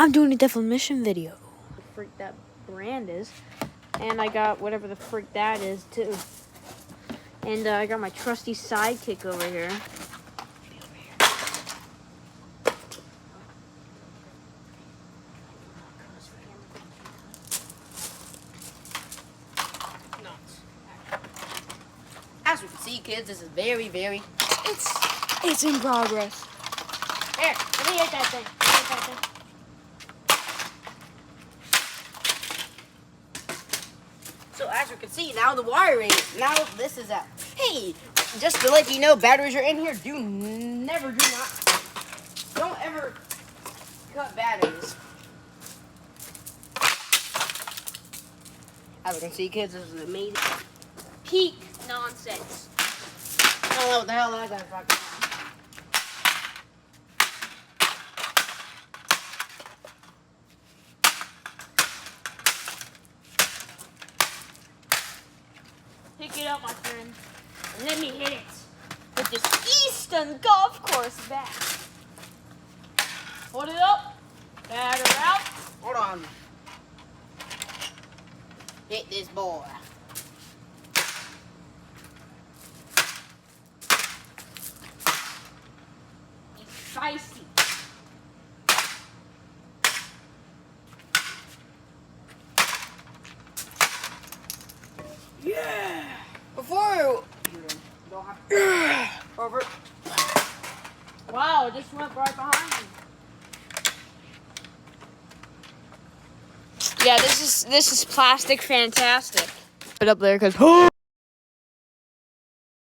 I'm doing a definition video. The freak that brand is. And I got whatever the freak that is too. And I got my trusty sidekick over here. As you can see, kids, this is very, It's in progress. Here, let me hit that thing. So as you can see, now the wiring, now this is a, hey, just to let you know, batteries are in here. Don't ever cut batteries. As you can see, kids, this is amazing. Peak nonsense. I don't know what the hell that guy's talking about. Pick it up, my friend, and let me hit it with this Easton golf course bat. Hold it up, batter out. Hold on. Hit this boy. He's spicy. Yeah. Before over. Wow, it just went right behind me. Yeah, this is plastic fantastic. Put it up there because